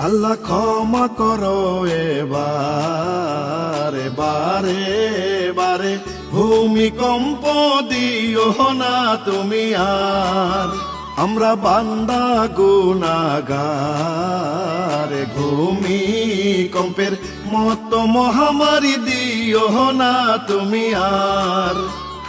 আল্লাহ ক্ষমা করো এবারে বারে বারে, ভূমিকম্প দিও না তুমি আর। আমরা বান্দা গুনাহগার, ভূমিকম্পের মতো মহামারী দিও না তুমি আর।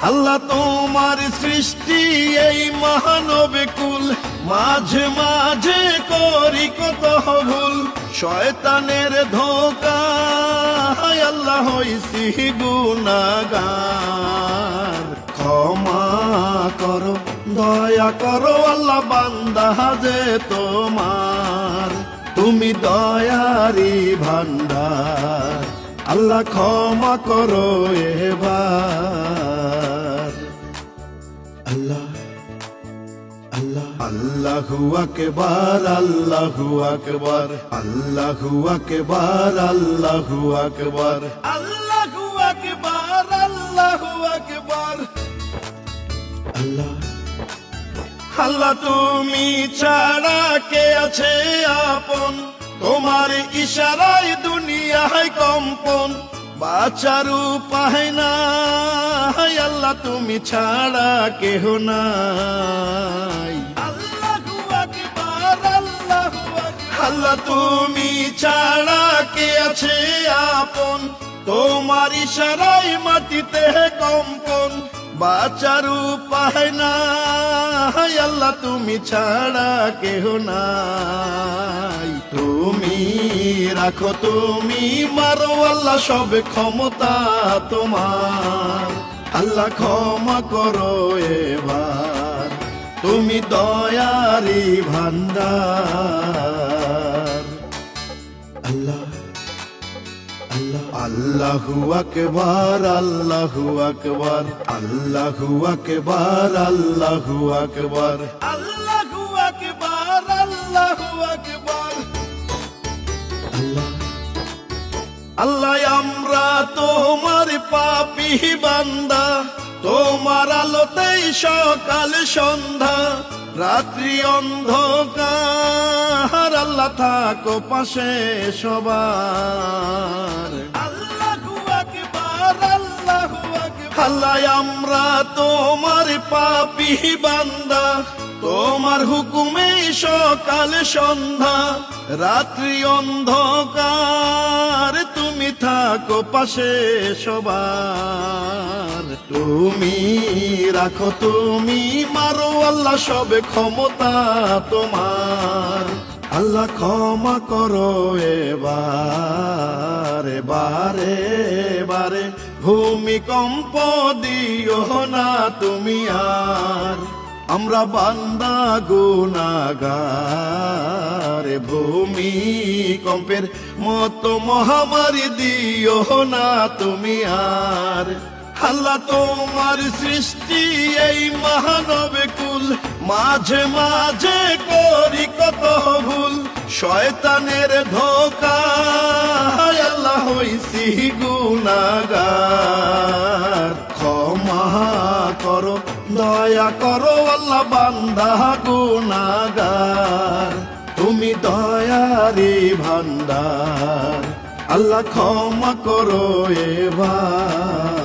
আল্লাহ তোমার সৃষ্টি এই মানব কুল, মাঝে মাঝে করি কত ভুল। শয়তানের ধোঁকায় আল্লাহ হইছি গুনাহগার। ক্ষমা করো দয়া করো আল্লাহ, বান্দা যে তোমার, তুমি দয়ারি ভান্ডার। আল্লাহ ক্ষমা করো এবার। আল্লাহ আল্লাহ আল্লাহু আকবার, আল্লাহু আকবার, আল্লাহু আকবার, আল্লাহু আকবার, আল্লাহু আকবার, আল্লাহু আকবার। আল্লাহ আল্লাহ তুমি ছাড়া কে আছে আপন, তোমার ইশারায় দুনিয়ায় কম্পন। বাঁচার উপায় নাই আল্লাহ, তুমি ছাড়া কেহ নাই। আল্লাহু আকবার, আল্লাহু আকবার। আল্লাহ তুমি ছাড়া কে আছে আপন, তোমার ইশারায় মাটিতে কম্পন। বাঁচার উপায় নাই আল্লাহ, তুমি ছাড়া কেহ নাই। তুমি রাখো তুমি মারো আল্লাহ, সব ক্ষমতা তোমার। আল্লাহ ক্ষমা করো এবার, তুমি দয়ারি ভান্ডার। আল্লাহ আল্লাহ আল্লাহু আকবার, আল্লাহু আকবার, আল্লাহু আকবার, আল্লাহু আকবার, আল্লাহু আকবার, আল্লাহু আকবার। আল্লাহ আল্লাহ আমরা তোমার পাপী বান্দা, তোমার আলোতেই সকাল সন্ধ্যা, রাত্রি অন্ধকার। আল্লাহ থাকো পাশে সবার। আল্লাহু আকবার, আল্লাহু আকবার। আল্লাহ আমরা তোমার পাপী বান্দা, তোমার হুকুমে সকাল সন্ধ্যা, রাত্রি অন্ধকার। তুমি থাকো পাশে সবার। তুমি রাখো তুমি মারো আল্লাহ, সব ক্ষমতা তোমার। আল্লাহ ক্ষমা করো এবার বারে বারে, ভূমিকম্প দিও না তুমি আর। আমরা বান্দা গুনাহগার, ভূমিকম্পের মতো মহামারী দিও না তুমি আর। আল্লাহ তোমার সৃষ্টি এই মানব কুল, মাঝে মাঝে করি কত ভুল। শয়তানের ধোঁকায় আল্লাহ হইছি গুনাহগার। ক্ষমা করো দয়া করো আল্লাহ, বান্দা গুনাহগার। তুমি দয়ারি ভান্ডার। আল্লাহ ক্ষমা করো এবার।